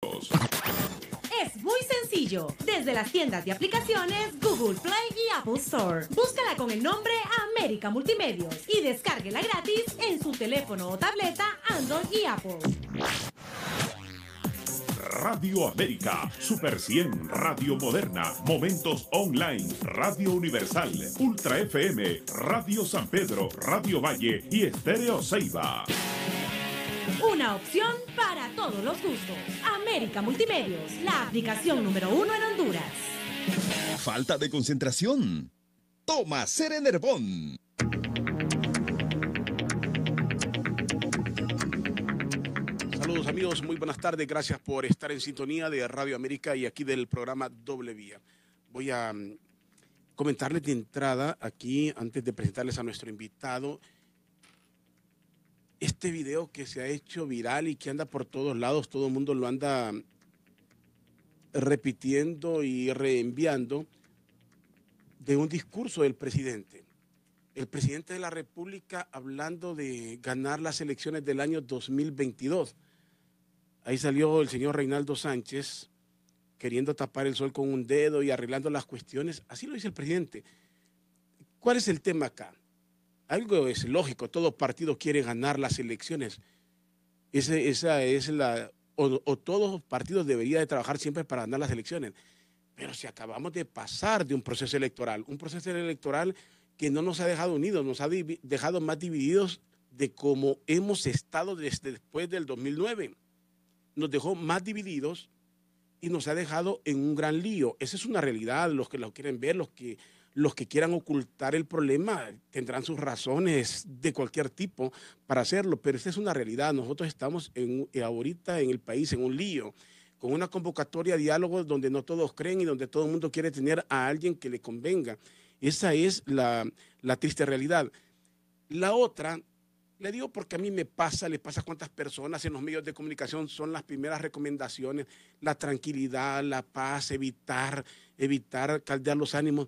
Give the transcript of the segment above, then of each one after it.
Es muy sencillo. Desde las tiendas de aplicaciones Google Play y Apple Store. Búscala con el nombre América Multimedios y descárguela gratis en su teléfono o tableta Android y Apple. Radio América, Super 100, Radio Moderna, Momentos Online, Radio Universal, Ultra FM, Radio San Pedro, Radio Valle y Estéreo Ceiba. Una opción para todos los gustos. América Multimedios, la aplicación número 1 en Honduras. Falta de concentración. Toma Serenerbón. Saludos amigos, muy buenas tardes. Gracias por estar en sintonía de Radio América y aquí del programa Doble Vía. Voy a comentarles de entrada aquí, antes de presentarles a nuestro invitado, este video que se ha hecho viral y que anda por todos lados, todo el mundo lo anda repitiendo y reenviando, de un discurso del presidente. El presidente de la República hablando de ganar las elecciones del año 2022. Ahí salió el señor Reinaldo Sánchez queriendo tapar el sol con un dedo y arreglando las cuestiones. Así lo dice el presidente. ¿Cuál es el tema acá? Algo es lógico, todo partido quiere ganar las elecciones. Esa es o todos los partidos deberían de trabajar siempre para ganar las elecciones. Pero si acabamos de pasar de un proceso electoral que no nos ha dejado unidos, nos ha dejado más divididos de cómo hemos estado desde después del 2009. Nos dejó más divididos y nos ha dejado en un gran lío. Esa es una realidad. Los que lo quieren ver, los que quieran ocultar el problema tendrán sus razones de cualquier tipo para hacerlo, pero esta es una realidad. Nosotros estamos ahorita en el país en un lío, con una convocatoria a diálogos donde no todos creen y donde todo el mundo quiere tener a alguien que le convenga. Esa es la triste realidad. La otra, le digo porque a mí le pasa a cuántas personas en los medios de comunicación son las primeras recomendaciones, la tranquilidad, la paz, evitar caldear los ánimos.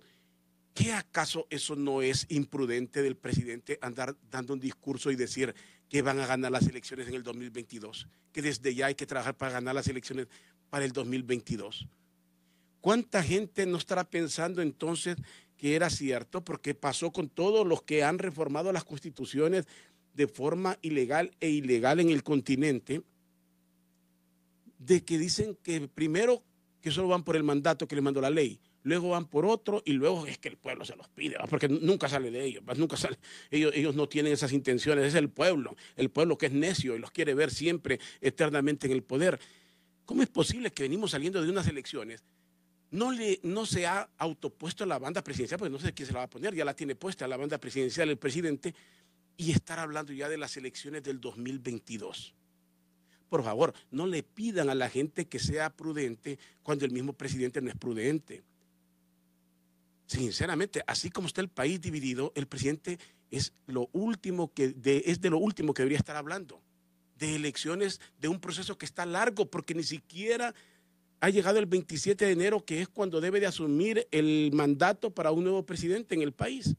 ¿Qué acaso eso no es imprudente del presidente andar dando un discurso y decir que van a ganar las elecciones en el 2022? Que desde ya hay que trabajar para ganar las elecciones para el 2022. ¿Cuánta gente no estará pensando entonces que era cierto? Porque pasó con todos los que han reformado las constituciones de forma ilegal e ilegal en el continente, de que dicen que primero que solo van por el mandato que les mandó la ley, luego van por otro y luego es que el pueblo se los pide, ¿va? Porque nunca sale de ellos, nunca sale. Ellos no tienen esas intenciones, es el pueblo que es necio y los quiere ver siempre eternamente en el poder. ¿Cómo es posible que venimos saliendo de unas elecciones? No se ha autopuesto la banda presidencial, porque no sé quién se la va a poner, ya la tiene puesta la banda presidencial el presidente, y estar hablando ya de las elecciones del 2022. Por favor, no le pidan a la gente que sea prudente cuando el mismo presidente no es prudente. Sinceramente, así como está el país dividido, el presidente es de lo último que debería estar hablando, de elecciones, de un proceso que está largo, porque ni siquiera ha llegado el 27 de enero, que es cuando debe de asumir el mandato para un nuevo presidente en el país.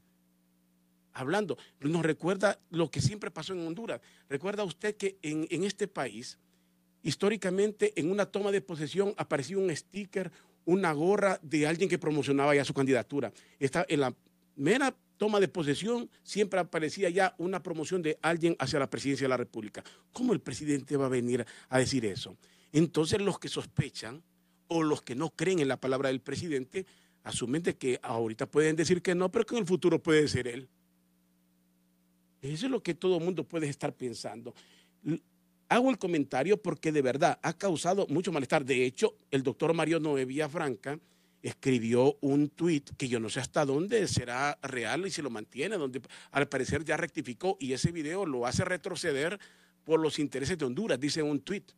Hablando, nos recuerda lo que siempre pasó en Honduras. Recuerda usted que en este país, históricamente, en una toma de posesión apareció un sticker, una gorra de alguien que promocionaba ya su candidatura. En la mera toma de posesión siempre aparecía ya una promoción de alguien hacia la presidencia de la República. ¿Cómo el presidente va a venir a decir eso? Entonces los que sospechan o los que no creen en la palabra del presidente asumen de que ahorita pueden decir que no, pero que en el futuro puede ser él. Eso es lo que todo el mundo puede estar pensando. Hago el comentario porque de verdad ha causado mucho malestar. De hecho, el doctor Mario Noé Villafranca escribió un tuit que yo no sé hasta dónde será real y si lo mantiene, donde al parecer ya rectificó, y ese video lo hace retroceder por los intereses de Honduras, dice un tuit,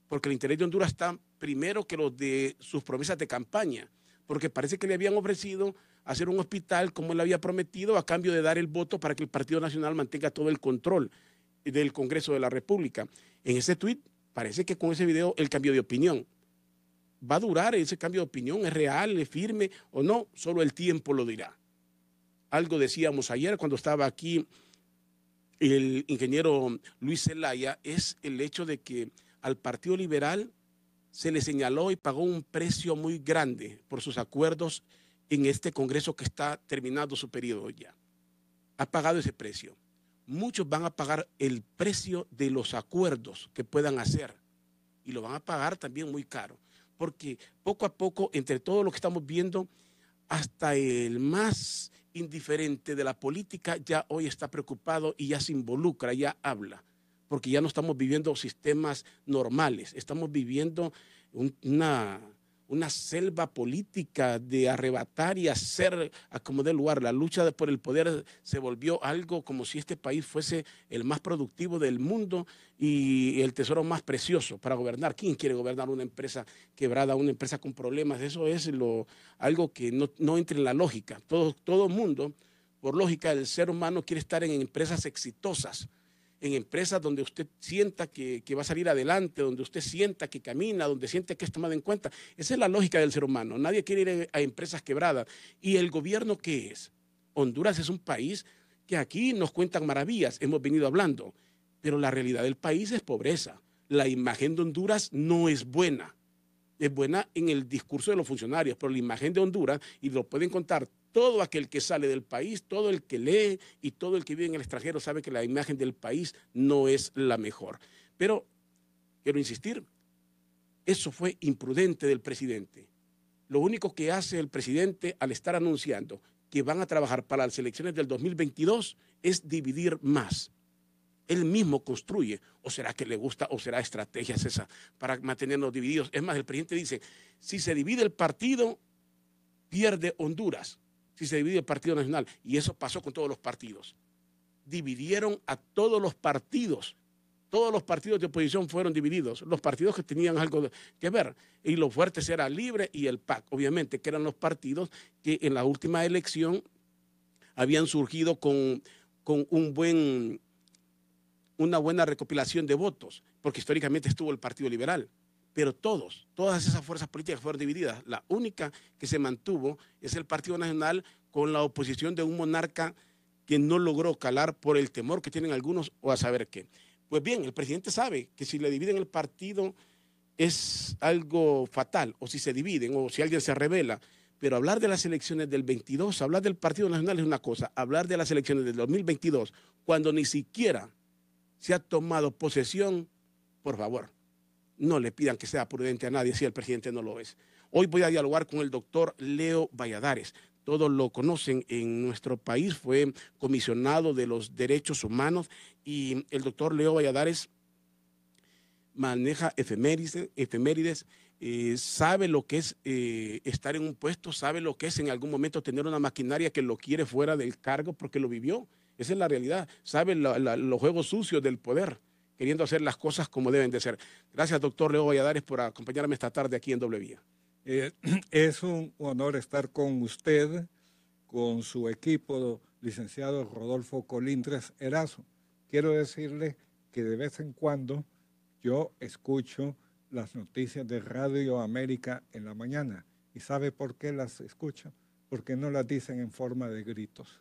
porque el interés de Honduras está primero que los de sus promesas de campaña, porque parece que le habían ofrecido hacer un hospital como él había prometido a cambio de dar el voto para que el Partido Nacional mantenga todo el control del Congreso de la República. En ese tuit parece que con ese video él cambió de opinión. ¿Va a durar ese cambio de opinión? ¿Es real, es firme o no? Solo el tiempo lo dirá. Algo decíamos ayer cuando estaba aquí el ingeniero Luis Zelaya, es el hecho de que al Partido Liberal se le señaló y pagó un precio muy grande por sus acuerdos en este Congreso que está terminando su periodo ya. Ha pagado ese precio. Muchos van a pagar el precio de los acuerdos que puedan hacer y lo van a pagar también muy caro, porque poco a poco, entre todo lo que estamos viendo, hasta el más indiferente de la política ya hoy está preocupado y ya se involucra, ya habla, porque ya no estamos viviendo sistemas normales, estamos viviendo una selva política de arrebatar y hacer a como dé lugar. La lucha por el poder se volvió algo como si este país fuese el más productivo del mundo y el tesoro más precioso para gobernar. ¿Quién quiere gobernar una empresa quebrada, una empresa con problemas? Eso es algo que no entra en la lógica. Todo mundo, por lógica, el ser humano quiere estar en empresas exitosas, en empresas donde usted sienta que va a salir adelante, donde usted sienta que camina, donde siente que es tomado en cuenta. Esa es la lógica del ser humano. Nadie quiere ir a empresas quebradas. ¿Y el gobierno qué es? Honduras es un país que aquí nos cuentan maravillas, hemos venido hablando, pero la realidad del país es pobreza. La imagen de Honduras no es buena. Es buena en el discurso de los funcionarios, pero la imagen de Honduras, y lo pueden contar todo aquel que sale del país, todo el que lee y todo el que vive en el extranjero sabe que la imagen del país no es la mejor. Pero, quiero insistir, eso fue imprudente del presidente. Lo único que hace el presidente al estar anunciando que van a trabajar para las elecciones del 2022 es dividir más. Él mismo construye, o será que le gusta, o será estrategias esa para mantenernos divididos. Es más, el presidente dice, si se divide el partido, pierde Honduras. Si se divide el Partido Nacional, y eso pasó con todos los partidos. Dividieron a todos los partidos de oposición fueron divididos, los partidos que tenían algo que ver, y los fuertes era Libre y el PAC, obviamente, que eran los partidos que en la última elección habían surgido con una buena recopilación de votos, porque históricamente estuvo el Partido Liberal. Pero todas esas fuerzas políticas fueron divididas. La única que se mantuvo es el Partido Nacional con la oposición de un monarca que no logró calar por el temor que tienen algunos o a saber qué. Pues bien, el presidente sabe que si le dividen el partido es algo fatal, o si se dividen, o si alguien se rebela. Pero hablar de las elecciones del 22, hablar del Partido Nacional es una cosa, hablar de las elecciones del 2022, cuando ni siquiera se ha tomado posesión, por favor, no le pidan que sea prudente a nadie si el presidente no lo es. Hoy voy a dialogar con el doctor Leo Valladares. Todos lo conocen en nuestro país, fue comisionado de los derechos humanos y el doctor Leo Valladares maneja efemérides, sabe lo que es estar en un puesto, sabe lo que es en algún momento tener una maquinaria que lo quiere fuera del cargo porque lo vivió. Esa es la realidad. Sabe los juegos sucios del poder, queriendo hacer las cosas como deben de ser. Gracias, doctor Leo Valladares, por acompañarme esta tarde aquí en Doble Vía. Es un honor estar con usted, con su equipo, licenciado Rodolfo Colindres Erazo. Quiero decirle que de vez en cuando yo escucho las noticias de Radio América en la mañana. ¿Y sabe por qué las escucho? Porque no las dicen en forma de gritos,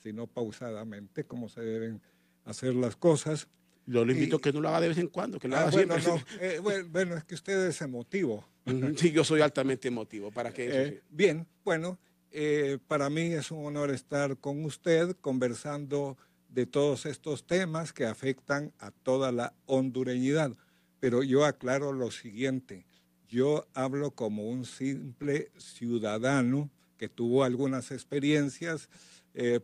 sino pausadamente, como se deben hacer las cosas. Yo le invito a que no lo haga de vez en cuando, que lo haga siempre. Bueno, es que usted es emotivo. Sí, yo soy altamente emotivo. ¿Para qué? Bien, bueno, para mí es un honor estar con usted conversando de todos estos temas que afectan a toda la hondureñidad. Pero yo aclaro lo siguiente, yo hablo como un simple ciudadano que tuvo algunas experiencias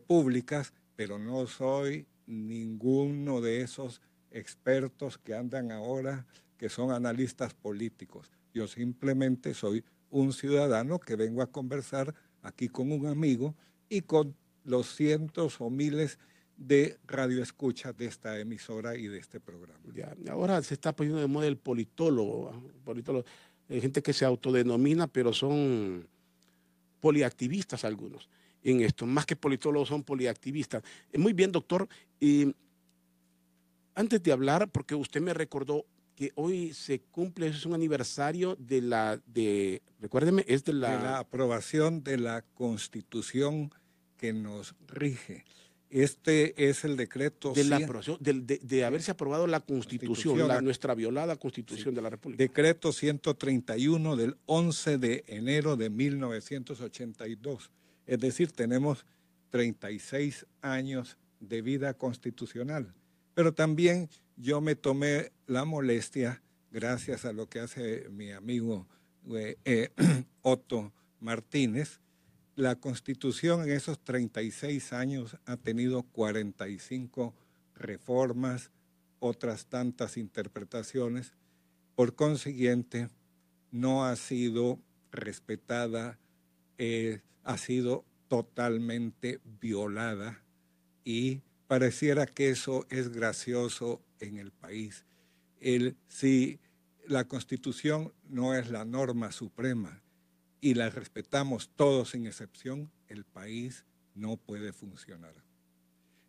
públicas, pero no soy ninguno de esos expertos que andan ahora, que son analistas políticos. Yo simplemente soy un ciudadano que vengo a conversar aquí con un amigo y con los cientos o miles de radioescuchas de esta emisora y de este programa. Ya, ahora se está poniendo de moda el politólogo. Hay gente que se autodenomina, pero son poliactivistas algunos en esto. Más que politólogos son poliactivistas. Muy bien, doctor. Antes de hablar, porque usted me recordó que hoy se cumple, es un aniversario recuérdeme, es de la aprobación de la Constitución que nos rige. Este es el decreto de, la aprobación, de haberse aprobado la Constitución, nuestra violada Constitución sí, de la República. Decreto 131 del 11 de enero de 1982. Es decir, tenemos 36 años de vida constitucional. Pero también yo me tomé la molestia, gracias a lo que hace mi amigo Otto Martínez. La Constitución en esos 36 años ha tenido 45 reformas, otras tantas interpretaciones. Por consiguiente, no ha sido respetada, ha sido totalmente violada, y pareciera que eso es gracioso en el país. Si la Constitución no es la norma suprema y la respetamos todos sin excepción, el país no puede funcionar.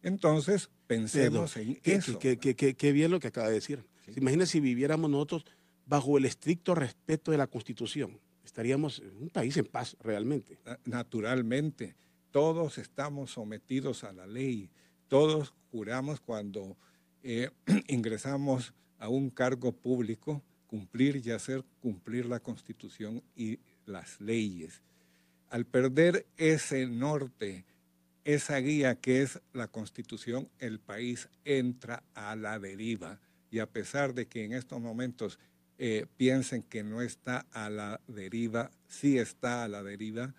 Entonces, pensemos en eso. Qué bien lo que acaba de decir. Sí. Imagina si viviéramos nosotros bajo el estricto respeto de la Constitución. Estaríamos en un país en paz, realmente. Naturalmente, todos estamos sometidos a la ley. Todos juramos cuando ingresamos a un cargo público cumplir y hacer cumplir la Constitución y las leyes. Al perder ese norte, esa guía que es la Constitución, el país entra a la deriva. Y a pesar de que en estos momentos piensen que no está a la deriva, sí está a la deriva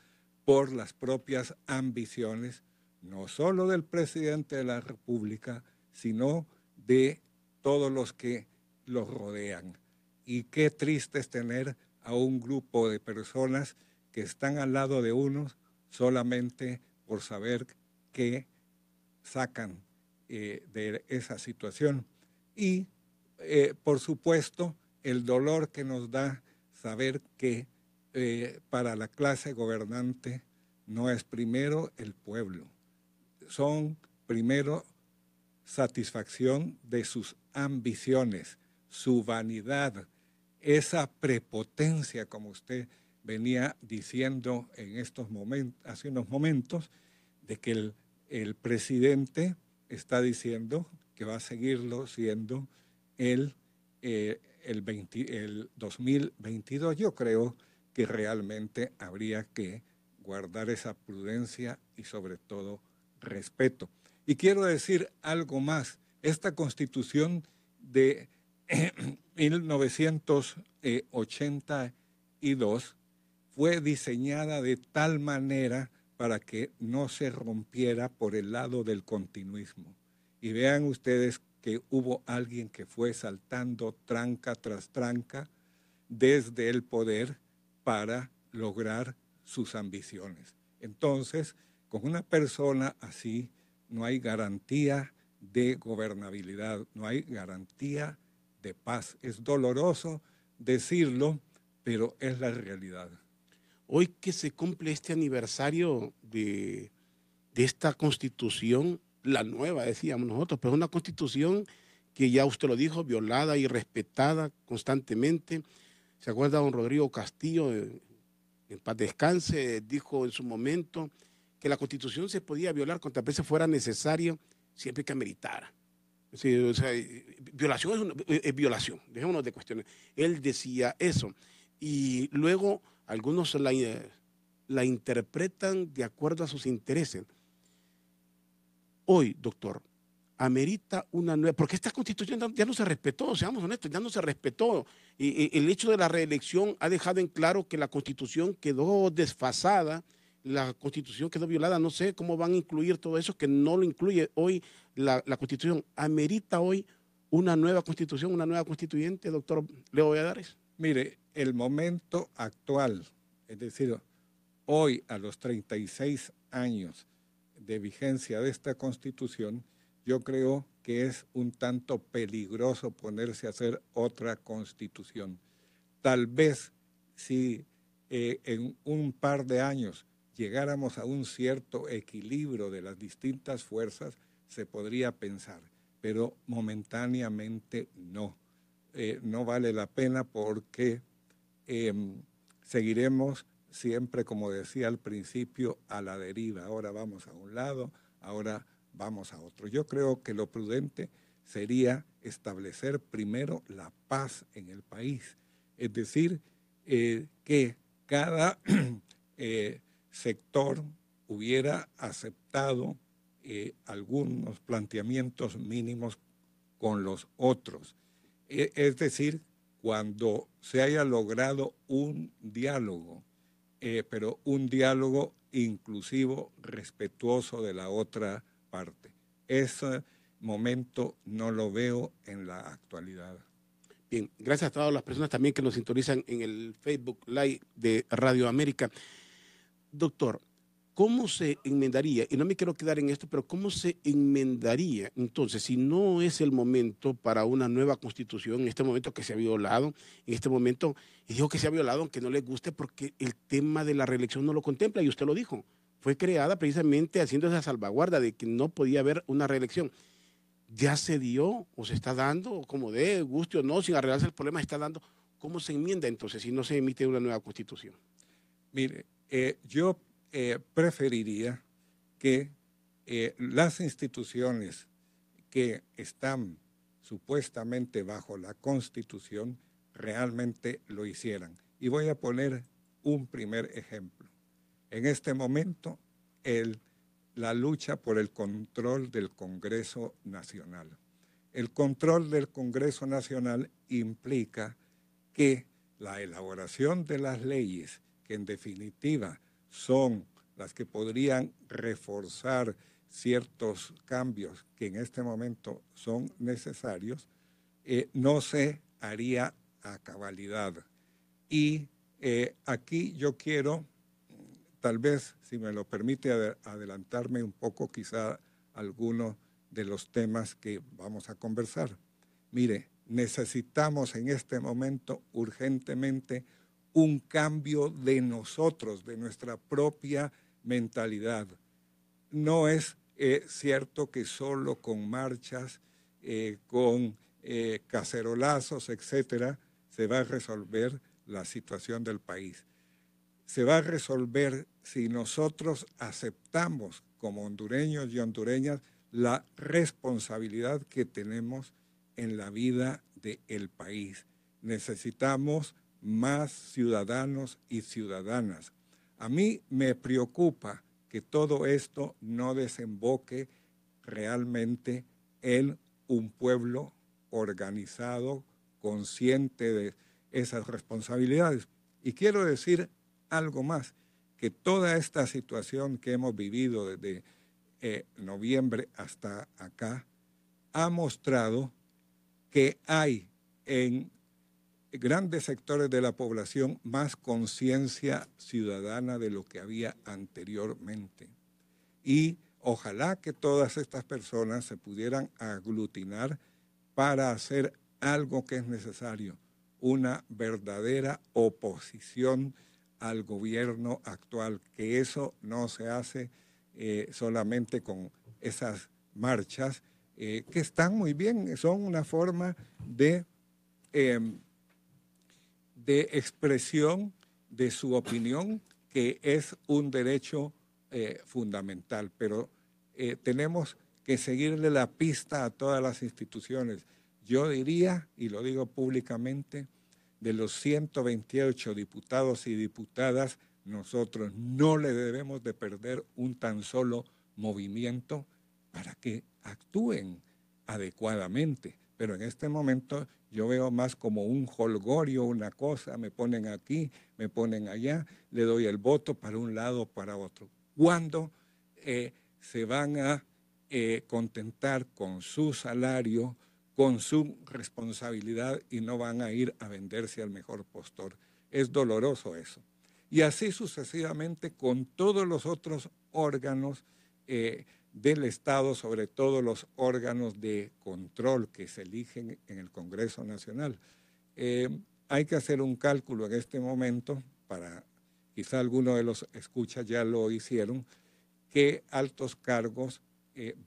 por las propias ambiciones, no solo del presidente de la República, sino de todos los que los rodean. Y qué triste es tener a un grupo de personas que están al lado de unos solamente por saber qué sacan de esa situación. Y, por supuesto, el dolor que nos da saber que para la clase gobernante no es primero el pueblo, son primero satisfacción de sus ambiciones, su vanidad, esa prepotencia, como usted venía diciendo en estos momentos, hace unos momentos, de que el presidente está diciendo que va a seguirlo siendo el 2022. Yo creo que realmente habría que guardar esa prudencia y sobre todo respeto. Y quiero decir algo más. Esta Constitución de 1982 fue diseñada de tal manera para que no se rompiera por el lado del continuismo. Y vean ustedes que hubo alguien que fue saltando tranca tras tranca desde el poder para lograr sus ambiciones. Entonces, con una persona así no hay garantía de gobernabilidad, no hay garantía de paz. Es doloroso decirlo, pero es la realidad. Hoy que se cumple este aniversario de esta Constitución, la nueva, decíamos nosotros, pero es una Constitución que ya usted lo dijo, violada y respetada constantemente. ¿Se acuerda don Rodrigo Castillo, en paz descanse, dijo en su momento que la Constitución se podía violar cuantas veces fuera necesario, siempre que ameritara? Sí, o sea, violación es violación, dejémonos de cuestiones. Él decía eso. Y luego algunos la interpretan de acuerdo a sus intereses. Hoy, doctor, amerita una nueva, porque esta Constitución ya no se respetó, seamos honestos, ya no se respetó. Y el hecho de la reelección ha dejado en claro que la Constitución quedó desfasada, la Constitución quedó violada. No sé cómo van a incluir todo eso, que no lo incluye hoy la Constitución. ¿Amerita hoy una nueva Constitución, una nueva constituyente, doctor Leo Valladares? Mire, el momento actual, es decir, hoy a los 36 años de vigencia de esta Constitución, yo creo que es un tanto peligroso ponerse a hacer otra Constitución. Tal vez si en un par de años llegáramos a un cierto equilibrio de las distintas fuerzas, se podría pensar, pero momentáneamente no. No vale la pena porque seguiremos siempre, como decía al principio, a la deriva. Ahora vamos a un lado, ahora vamos a otro. Yo creo que lo prudente sería establecer primero la paz en el país, es decir, que cada sector hubiera aceptado algunos planteamientos mínimos con los otros. Es decir, cuando se haya logrado un diálogo, pero un diálogo inclusivo, respetuoso de la otra parte. Ese momento no lo veo en la actualidad. Bien, gracias a todas las personas también que nos sintonizan en el Facebook Live de Radio América. Doctor, ¿cómo se enmendaría? Y no me quiero quedar en esto, pero ¿cómo se enmendaría entonces si no es el momento para una nueva constitución en este momento que se ha violado, en este momento, y digo que se ha violado aunque no le guste porque el tema de la reelección no lo contempla y usted lo dijo, fue creada precisamente haciendo esa salvaguarda de que no podía haber una reelección. ¿Ya se dio o se está dando, o como de guste o no, sin arreglarse el problema, se está dando? ¿Cómo se enmienda entonces si no se emite una nueva constitución? Mire, yo preferiría que las instituciones que están supuestamente bajo la Constitución realmente lo hicieran. Y voy a poner un primer ejemplo. En este momento, la lucha por el control del Congreso Nacional. El control del Congreso Nacional implica que la elaboración de las leyes, que en definitiva son las que podrían reforzar ciertos cambios que en este momento son necesarios, no se haría a cabalidad. Y aquí yo quiero, tal vez, si me lo permite, adelantarme un poco quizá algunos de los temas que vamos a conversar. Mire, necesitamos en este momento urgentemente un cambio de nosotros, de nuestra propia mentalidad. No es cierto que solo con marchas, con cacerolazos, etcétera, se va a resolver la situación del país. Se va a resolver si nosotros aceptamos como hondureños y hondureñas la responsabilidad que tenemos en la vida del país. Necesitamos más ciudadanos y ciudadanas. A mí me preocupa que todo esto no desemboque realmente en un pueblo organizado, consciente de esas responsabilidades. Y quiero decir algo más, que toda esta situación que hemos vivido desde noviembre hasta acá ha mostrado que hay en grandes sectores de la población más conciencia ciudadana de lo que había anteriormente. Y ojalá que todas estas personas se pudieran aglutinar para hacer algo que es necesario, una verdadera oposición al gobierno actual, que eso no se hace solamente con esas marchas que están muy bien, son una forma de expresión de su opinión, que es un derecho fundamental, pero tenemos que seguirle la pista a todas las instituciones. Yo diría, y lo digo públicamente, de los 128 diputados y diputadas, nosotros no le debemos de perder un tan solo movimiento para que actúen adecuadamente. Pero en este momento yo veo más como un jolgorio, una cosa, me ponen aquí, me ponen allá, le doy el voto para un lado o para otro. ¿Cuándo se van a contentar con su salario, con su responsabilidad y no van a ir a venderse al mejor postor? Es doloroso eso. Y así sucesivamente con todos los otros órganos del Estado, sobre todo los órganos de control que se eligen en el Congreso Nacional. Hay que hacer un cálculo en este momento, quizá algunos de los escuchas ya lo hicieron, qué altos cargos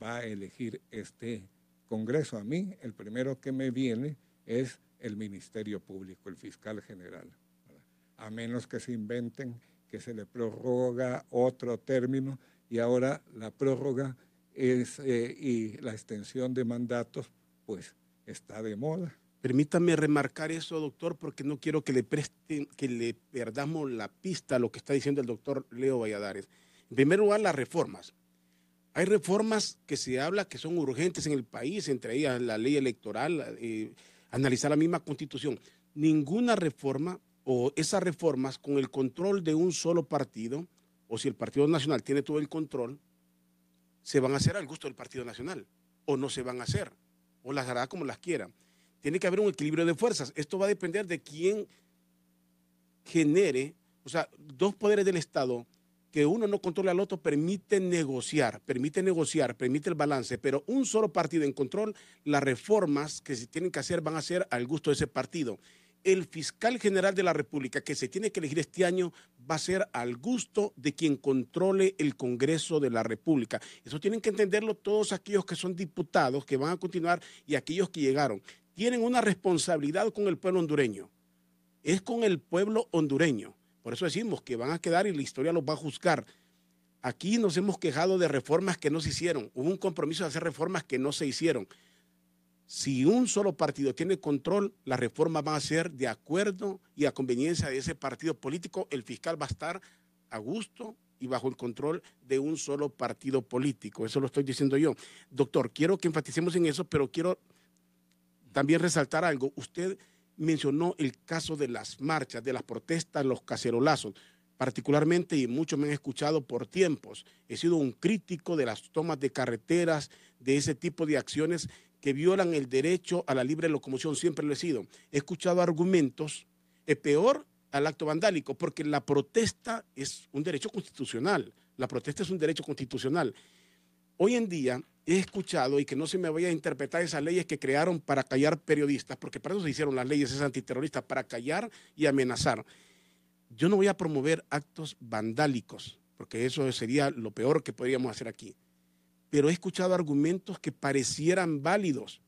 va a elegir este Congreso. A mí, el primero que me viene es el Ministerio Público, el fiscal general, ¿verdad? A menos que se inventen que se le prorroga otro término, y ahora la prórroga y la extensión de mandatos, pues está de moda. Permítame remarcar eso, doctor, porque no quiero que le perdamos la pista a lo que está diciendo el doctor Leo Valladares. En primer lugar, las reformas. Hay reformas que se habla que son urgentes en el país, entre ellas la ley electoral, analizar la misma Constitución. Ninguna reforma o esas reformas con el control de un solo partido, o si el Partido Nacional tiene todo el control, se van a hacer al gusto del Partido Nacional, o no se van a hacer, o las hará como las quiera. Tiene que haber un equilibrio de fuerzas. Esto va a depender de quién genere, o sea, dos poderes del Estado, que uno no controla al otro, permite negociar, permite el balance, pero un solo partido en control, las reformas que se tienen que hacer van a ser al gusto de ese partido. El fiscal general de la República que se tiene que elegir este año va a ser al gusto de quien controle el Congreso de la República. Eso tienen que entenderlo todos aquellos que son diputados, que van a continuar, y aquellos que llegaron. Tienen una responsabilidad con el pueblo hondureño. Es con el pueblo hondureño. Por eso decimos que van a quedar y la historia los va a juzgar. Aquí nos hemos quejado de reformas que no se hicieron. Hubo un compromiso de hacer reformas que no se hicieron. Si un solo partido tiene control, las reformas van a ser de acuerdo y a conveniencia de ese partido político. El fiscal va a estar a gusto y bajo el control de un solo partido político. Eso lo estoy diciendo yo. Doctor, quiero que enfaticemos en eso, pero quiero también resaltar algo. Usted mencionó el caso de las marchas, de las protestas, los cacerolazos. Particularmente, y muchos me han escuchado por tiempos, he sido un crítico de las tomas de carreteras, de ese tipo de acciones que violan el derecho a la libre locomoción. Siempre lo he sido. He escuchado argumentos, peor al acto vandálico, porque la protesta es un derecho constitucional. La protesta es un derecho constitucional. Hoy en día he escuchado, y que no se me vaya a interpretar esas leyes que crearon para callar periodistas, porque para eso se hicieron las leyes esas antiterroristas, para callar y amenazar. Yo no voy a promover actos vandálicos, porque eso sería lo peor que podríamos hacer aquí. Pero he escuchado argumentos que parecieran válidos.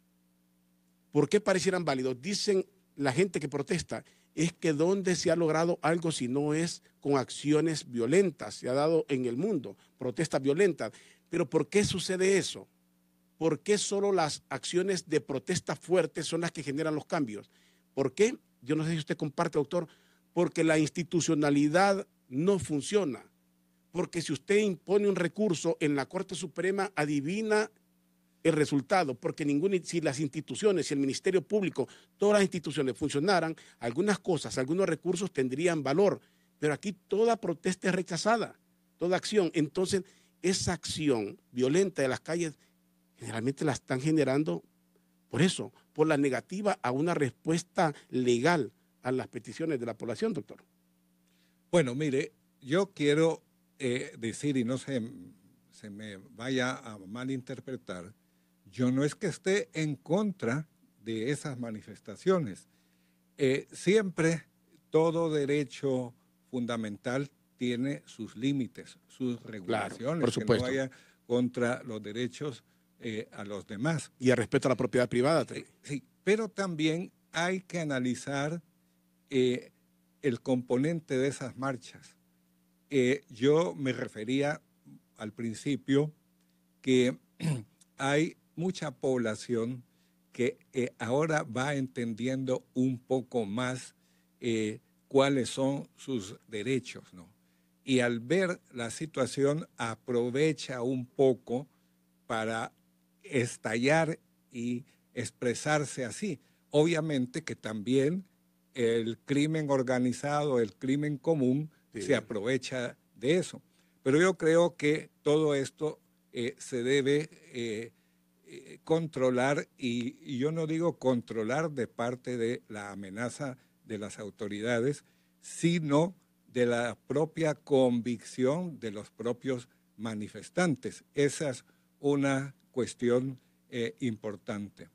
¿Por qué parecieran válidos? Dicen la gente que protesta, es que ¿dónde se ha logrado algo si no es con acciones violentas? Se ha dado en el mundo protestas violentas. Pero ¿por qué sucede eso? ¿Por qué solo las acciones de protesta fuertes son las que generan los cambios? ¿Por qué? Yo no sé si usted comparte, doctor, porque la institucionalidad no funciona. Porque si usted impone un recurso en la Corte Suprema, adivina el resultado, porque si las instituciones, si el Ministerio Público, todas las instituciones funcionaran, algunas cosas, algunos recursos tendrían valor, pero aquí toda protesta es rechazada, toda acción. Entonces, esa acción violenta de las calles generalmente la están generando por eso, por la negativa a una respuesta legal a las peticiones de la población, doctor. Bueno, mire, yo quiero decir, y no se me vaya a malinterpretar, yo no es que esté en contra de esas manifestaciones. Siempre todo derecho fundamental tiene sus límites, sus regulaciones, claro, por supuesto, que no vaya contra los derechos a los demás. Y al respeto a la propiedad privada. Sí, pero también hay que analizar el componente de esas marchas. Yo me refería al principio que hay mucha población que ahora va entendiendo un poco más cuáles son sus derechos, ¿no? Y al ver la situación aprovecha un poco para estallar y expresarse así. Obviamente que también el crimen organizado, el crimen común, sí, se aprovecha de eso. Pero yo creo que todo esto se debe controlar, y yo no digo controlar de parte de la amenaza de las autoridades, sino de la propia convicción de los propios manifestantes. Esa es una cuestión importante.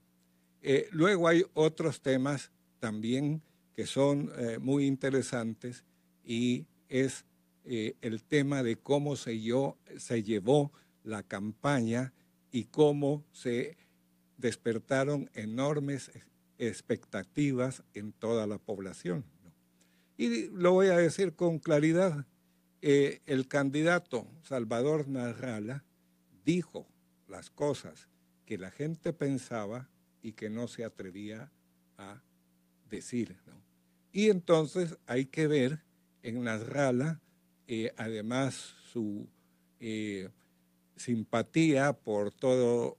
Luego hay otros temas también que son muy interesantes, y es el tema de cómo se llevó la campaña y cómo se despertaron enormes expectativas en toda la población, ¿no? Y lo voy a decir con claridad, el candidato Salvador Narrala dijo las cosas que la gente pensaba y que no se atrevía a decir, ¿no? Y entonces hay que ver en Nasrallah, además su simpatía por todo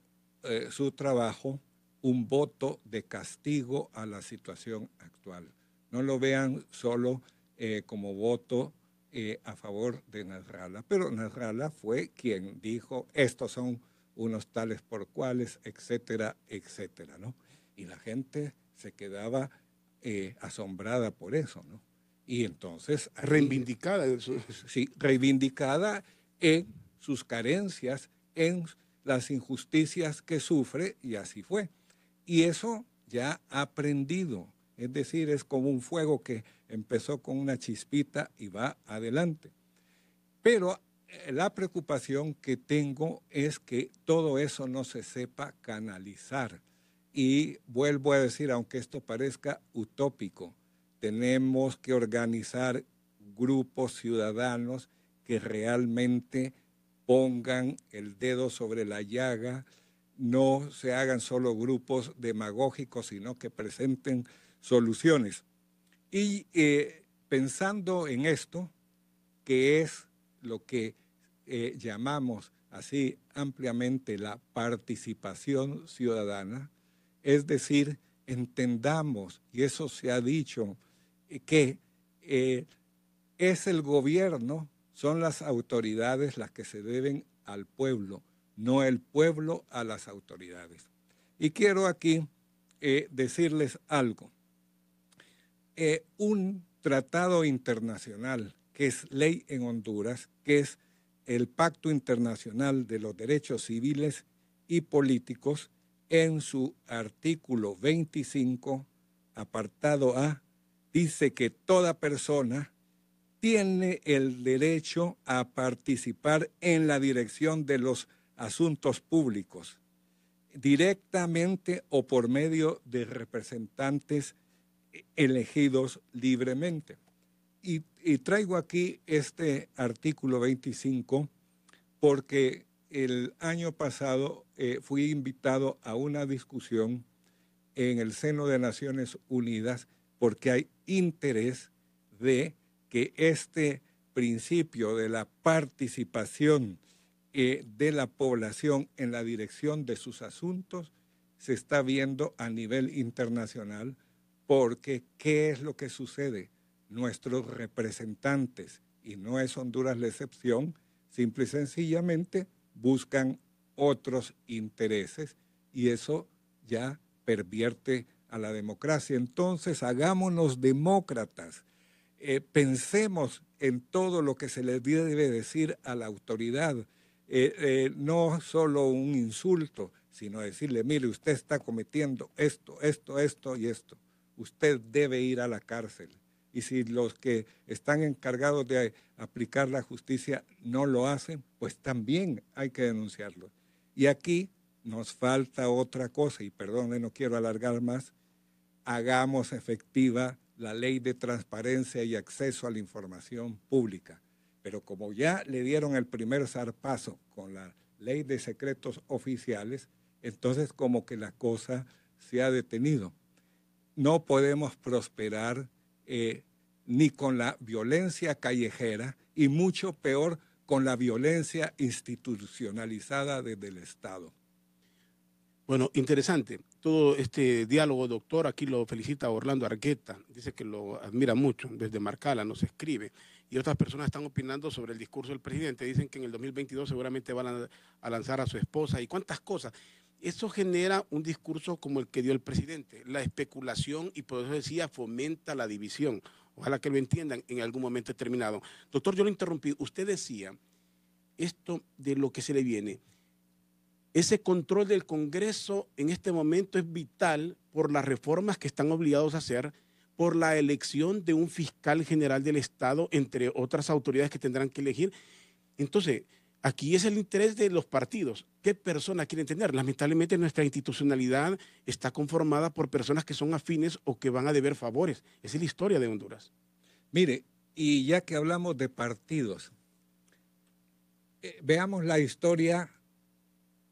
su trabajo, un voto de castigo a la situación actual. No lo vean solo como voto a favor de Nasrallah, pero Nasrallah fue quien dijo, estos son unos tales por cuales, etcétera, etcétera, ¿no? Y la gente se quedaba asombrada por eso, ¿no? Y entonces... Reivindicada. Sí, reivindicada en sus carencias, en las injusticias que sufre, y así fue. Y eso ya ha aprendido, es decir, es como un fuego que empezó con una chispita y va adelante. Pero la preocupación que tengo es que todo eso no se sepa canalizar. Y vuelvo a decir, aunque esto parezca utópico, tenemos que organizar grupos ciudadanos que realmente pongan el dedo sobre la llaga, no se hagan solo grupos demagógicos, sino que presenten soluciones. Y pensando en esto, que es lo que llamamos así ampliamente la participación ciudadana, es decir, entendamos, y eso se ha dicho, que es el gobierno, son las autoridades las que se deben al pueblo, no el pueblo a las autoridades. Y quiero aquí decirles algo. Un tratado internacional que es ley en Honduras, que es el Pacto Internacional de los Derechos Civiles y Políticos, en su artículo 25, apartado A, dice que toda persona tiene el derecho a participar en la dirección de los asuntos públicos, directamente o por medio de representantes elegidos libremente. Y traigo aquí este artículo 25 porque el año pasado fui invitado a una discusión en el seno de Naciones Unidas porque hay interés de que este principio de la participación de la población en la dirección de sus asuntos se está viendo a nivel internacional, porque ¿qué es lo que sucede? Nuestros representantes, y no es Honduras la excepción, simple y sencillamente buscan otros intereses y eso ya pervierte a la democracia. Entonces, hagámonos demócratas. Pensemos en todo lo que se le debe decir a la autoridad, no solo un insulto, sino decirle, mire, usted está cometiendo esto, esto, esto y esto. Usted debe ir a la cárcel. Y si los que están encargados de aplicar la justicia no lo hacen, pues también hay que denunciarlo. Y aquí nos falta otra cosa, y perdone, no quiero alargar más, hagamos efectiva la ley de transparencia y acceso a la información pública. Pero como ya le dieron el primer zarpazo con la ley de secretos oficiales, entonces como que la cosa se ha detenido. No podemos prosperar ni con la violencia callejera y mucho peor con la violencia institucionalizada desde el Estado. Bueno, interesante todo este diálogo, doctor. Aquí lo felicita Orlando Argueta, dice que lo admira mucho, desde Marcala nos escribe. Y otras personas están opinando sobre el discurso del presidente, dicen que en el 2022 seguramente van a lanzar a su esposa y cuántas cosas. Eso genera un discurso como el que dio el presidente, la especulación, y por eso decía, fomenta la división. Ojalá que lo entiendan en algún momento determinado. Doctor, yo lo interrumpí. Usted decía esto de lo que se le viene. Ese control del Congreso en este momento es vital por las reformas que están obligados a hacer, por la elección de un fiscal general del Estado, entre otras autoridades que tendrán que elegir. Entonces, aquí es el interés de los partidos. ¿Qué persona quieren tener? Lamentablemente nuestra institucionalidad está conformada por personas que son afines o que van a deber favores. Esa es la historia de Honduras. Mire, y ya que hablamos de partidos, veamos la historia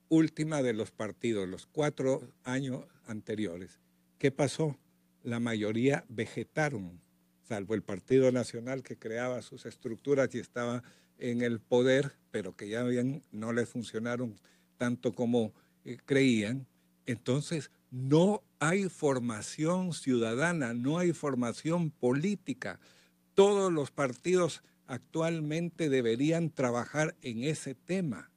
última de los partidos, los 4 años anteriores, ¿qué pasó? La mayoría vegetaron, salvo el Partido Nacional que creaba sus estructuras y estaba en el poder, pero que ya bien no les funcionaron tanto como creían. Entonces, no hay formación ciudadana, no hay formación política. Todos los partidos actualmente deberían trabajar en ese tema,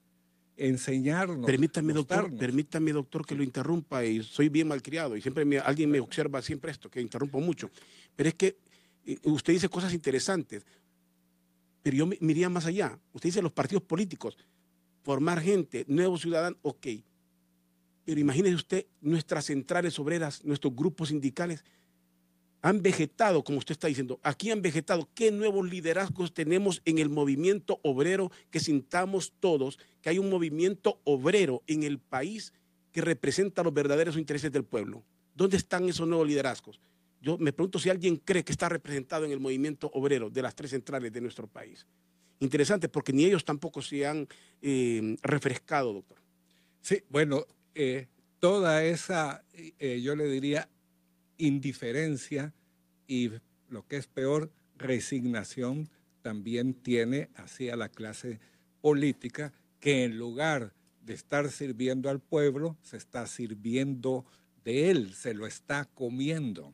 enseñarnos. Permítame, doctor, que lo interrumpa, y soy bien malcriado y siempre alguien me observa siempre esto, que interrumpo mucho. Pero es que usted dice cosas interesantes, pero yo me iría más allá. Usted dice los partidos políticos, formar gente, nuevos ciudadanos, ok. Pero imagínese usted, nuestras centrales obreras, nuestros grupos sindicales han vegetado, como usted está diciendo, aquí han vegetado. ¿Qué nuevos liderazgos tenemos en el movimiento obrero? Que sintamos todos que hay un movimiento obrero en el país que representa los verdaderos intereses del pueblo. ¿Dónde están esos nuevos liderazgos? Yo me pregunto si alguien cree que está representado en el movimiento obrero de las 3 centrales de nuestro país. Interesante, porque ni ellos tampoco se han refrescado, doctor. Sí, bueno, toda esa, yo le diría, indiferencia y, lo que es peor, resignación, también tiene hacia la clase política, que en lugar de estar sirviendo al pueblo, se está sirviendo de él, se lo está comiendo.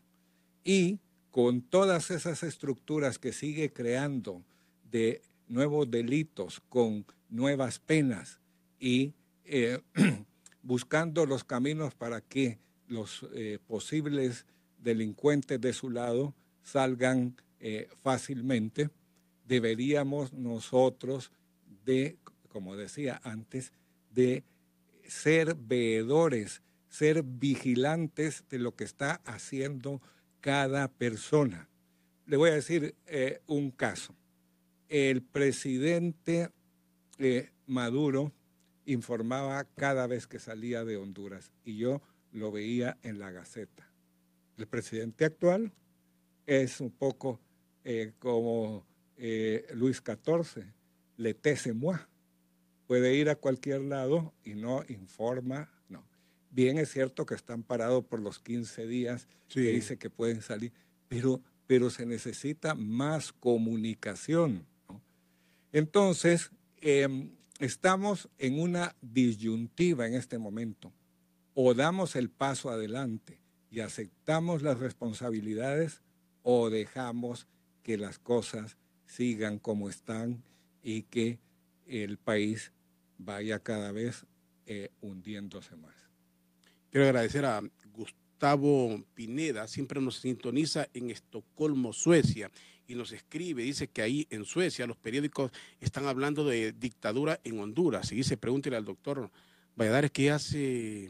Y con todas esas estructuras que sigue creando de nuevos delitos, con nuevas penas y buscando los caminos para que los posibles delincuentes de su lado salgan fácilmente, deberíamos nosotros de, como decía antes, de ser veedores, ser vigilantes de lo que está haciendo cada persona. Le voy a decir un caso. El presidente Maduro informaba cada vez que salía de Honduras y yo lo veía en la Gaceta. El presidente actual es un poco como Luis XIV, le tese moi. Puede ir a cualquier lado y no informa, no. Bien es cierto que están parados por los 15 días, sí, que dice que pueden salir, pero se necesita más comunicación, ¿no? Entonces, estamos en una disyuntiva en este momento. O damos el paso adelante y aceptamos las responsabilidades, o dejamos que las cosas sigan como están y que el país vaya cada vez hundiéndose más. Quiero agradecer a Gustavo Pineda, siempre nos sintoniza en Estocolmo, Suecia, y nos escribe, dice que ahí en Suecia los periódicos están hablando de dictadura en Honduras. Y dice, pregúntele al doctor Valladares qué hace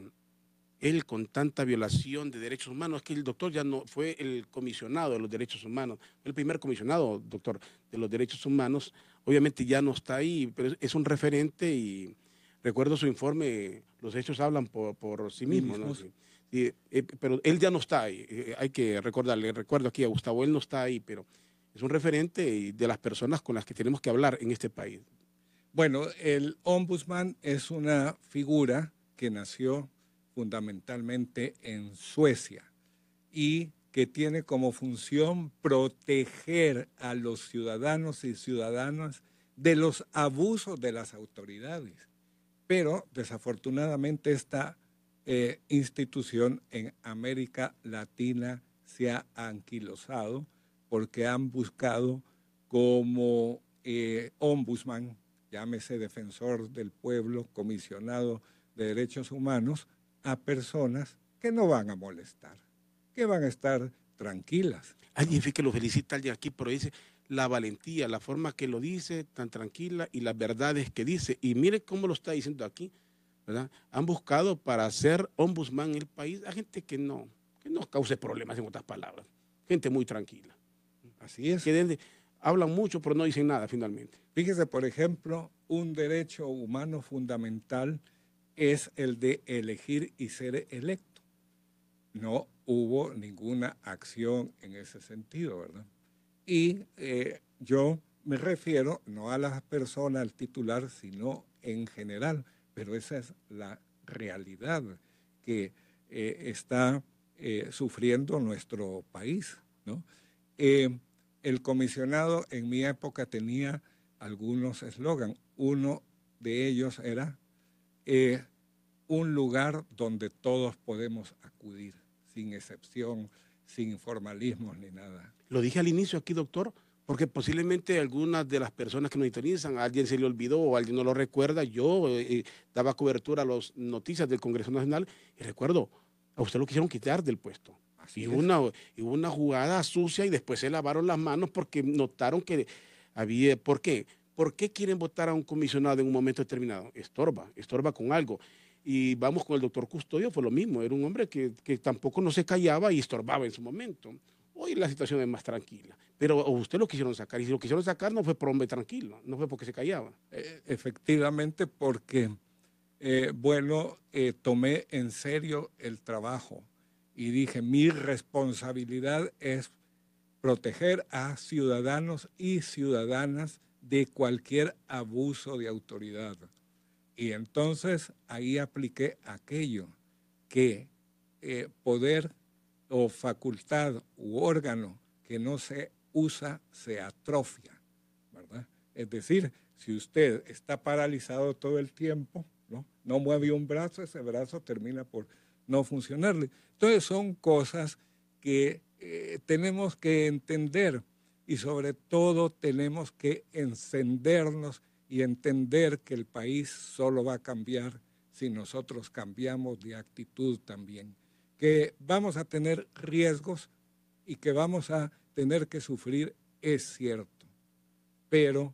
él con tanta violación de derechos humanos. Es que el doctor ya no fue el comisionado de los derechos humanos, fue el primer comisionado, doctor, de los derechos humanos. Obviamente ya no está ahí, pero es un referente y recuerdo su informe, los hechos hablan por sí mismos, ¿no? Sí, pero él ya no está ahí, hay que recordarle, recuerdo aquí a Gustavo, él no está ahí, pero es un referente de las personas con las que tenemos que hablar en este país. Bueno, el ombudsman es una figura que nació fundamentalmente en Suecia y que tiene como función proteger a los ciudadanos y ciudadanas de los abusos de las autoridades. Pero desafortunadamente esta institución en América Latina se ha anquilosado porque han buscado como ombudsman, llámese defensor del pueblo, comisionado de derechos humanos, a personas que no van a molestar, que van a estar tranquilas. Alguien que lo felicita alguien aquí, pero dice la valentía, la forma que lo dice, tan tranquila, y las verdades que dice. Y mire cómo lo está diciendo aquí, ¿verdad? Han buscado para ser ombudsman en el país a gente que no cause problemas, en otras palabras. Gente muy tranquila. Así es. Que hablan mucho, pero no dicen nada finalmente. Fíjese, por ejemplo, un derecho humano fundamental es el de elegir y ser electo. No hubo ninguna acción en ese sentido, ¿verdad? Y yo me refiero no a las personas, al titular, sino en general, pero esa es la realidad que está sufriendo nuestro país, ¿no? El comisionado en mi época tenía algunos eslogans. Uno de ellos era un lugar donde todos podemos acudir, sin excepción, sin formalismos ni nada. Lo dije al inicio aquí, doctor, porque posiblemente algunas de las personas que nos sintonizan, a alguien se le olvidó o alguien no lo recuerda. Yo daba cobertura a las noticias del Congreso Nacional y recuerdo, a usted lo quisieron quitar del puesto. Y hubo una jugada sucia y después se lavaron las manos porque notaron que había... ¿Por qué? ¿Por qué quieren votar a un comisionado en un momento determinado? Estorba con algo. Y vamos con el doctor Custodio, fue lo mismo. Era un hombre que tampoco no se callaba y estorbaba en su momento. Hoy la situación es más tranquila. Pero usted lo quisieron sacar. Y si lo quisieron sacar no fue por hombre tranquilo, no fue porque se callaba. Efectivamente, porque, tomé en serio el trabajo. Y dije, mi responsabilidad es proteger a ciudadanos y ciudadanas de cualquier abuso de autoridad. Y entonces ahí apliqué aquello que poder o facultad u órgano que no se usa se atrofia, ¿verdad? Es decir, si usted está paralizado todo el tiempo, no mueve un brazo, ese brazo termina por no funcionarle. Entonces son cosas que tenemos que entender y sobre todo tenemos que encendernos y entender que el país solo va a cambiar si nosotros cambiamos de actitud también, que vamos a tener riesgos y que vamos a tener que sufrir, es cierto, pero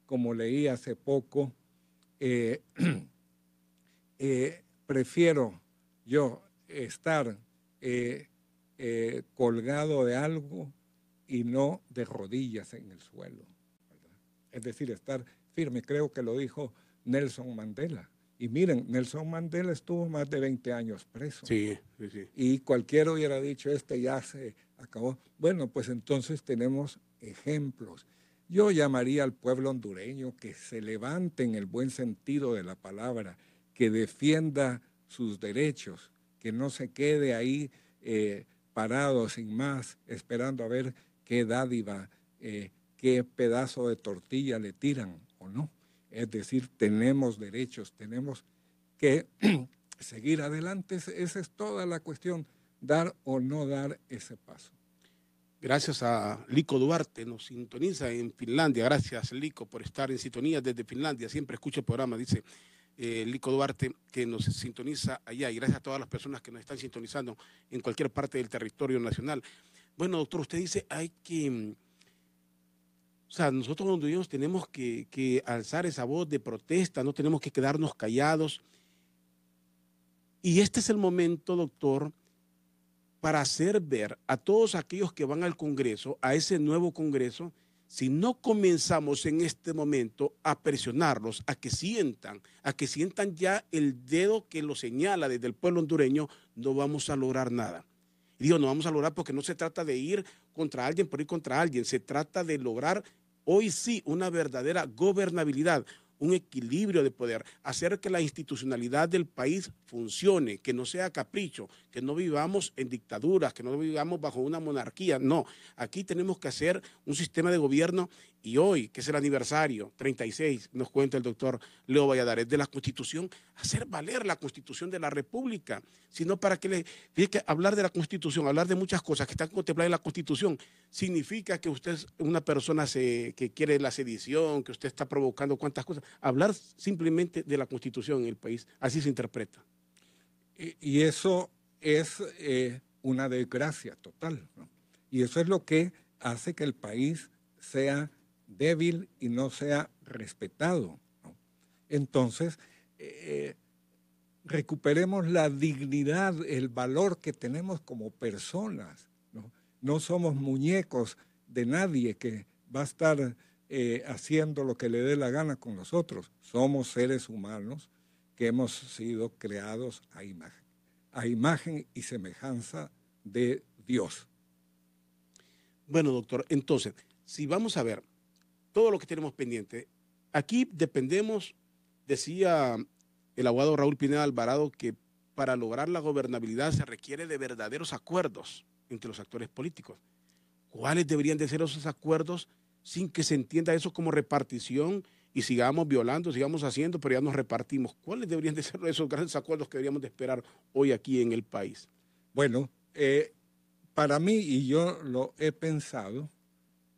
como leí hace poco, prefiero yo estar colgado de algo y no de rodillas en el suelo, ¿verdad? Es decir, estar firme. Creo que lo dijo Nelson Mandela. Y miren, Nelson Mandela estuvo más de 20 años preso. Sí. Y cualquiera hubiera dicho, ya se acabó. Bueno, pues entonces tenemos ejemplos. Yo llamaría al pueblo hondureño que se levante en el buen sentido de la palabra, que defienda sus derechos, que no se quede ahí parado sin más, esperando a ver qué dádiva, qué pedazo de tortilla le tiran o no. Es decir, tenemos derechos, tenemos que seguir adelante. Esa es toda la cuestión, dar o no dar ese paso. Gracias a Lico Duarte, nos sintoniza en Finlandia. Gracias, Lico, por estar en sintonía desde Finlandia. Siempre escucho el programa, dice Lico Duarte, que nos sintoniza allá. Y gracias a todas las personas que nos están sintonizando en cualquier parte del territorio nacional. Bueno, doctor, usted dice, nosotros los hondureños tenemos que alzar esa voz de protesta, no tenemos que quedarnos callados. Y este es el momento, doctor, para hacer ver a todos aquellos que van al Congreso, a ese nuevo Congreso, si no comenzamos en este momento a presionarlos, a que sientan ya el dedo que lo señala desde el pueblo hondureño, no vamos a lograr nada. Y digo, no vamos a lograr porque no se trata de ir contra alguien por ir contra alguien, se trata de lograr hoy sí una verdadera gobernabilidad, un equilibrio de poder, hacer que la institucionalidad del país funcione, que no sea capricho, que no vivamos en dictaduras, que no vivamos bajo una monarquía. No, aquí tenemos que hacer un sistema de gobierno y hoy, que es el aniversario 36, nos cuenta el doctor Leo Valladares, de la Constitución, hacer valer la Constitución de la República, sino para que hablar de la Constitución, hablar de muchas cosas que están contempladas en la Constitución, significa que usted es una persona que quiere la sedición, que usted está provocando cuantas cosas. Hablar simplemente de la Constitución en el país, así se interpreta. Y eso es una desgracia total, ¿no? Y eso es lo que hace que el país sea débil y no sea respetado, ¿no? Entonces, recuperemos la dignidad, el valor que tenemos como personas, ¿no? No somos muñecos de nadie que va a estar haciendo lo que le dé la gana con nosotros. Somos seres humanos que hemos sido creados a imagen y semejanza de Dios. Bueno, doctor, entonces, si vamos a ver todo lo que tenemos pendiente, aquí dependemos Decía el abogado Raúl Pineda Alvarado que para lograr la gobernabilidad se requiere de verdaderos acuerdos entre los actores políticos. ¿Cuáles deberían de ser esos acuerdos sin que se entienda eso como repartición y sigamos violando, sigamos haciendo, pero ya nos repartimos? ¿Cuáles deberían de ser esos grandes acuerdos que deberíamos de esperar hoy aquí en el país? Bueno, para mí, y yo lo he pensado,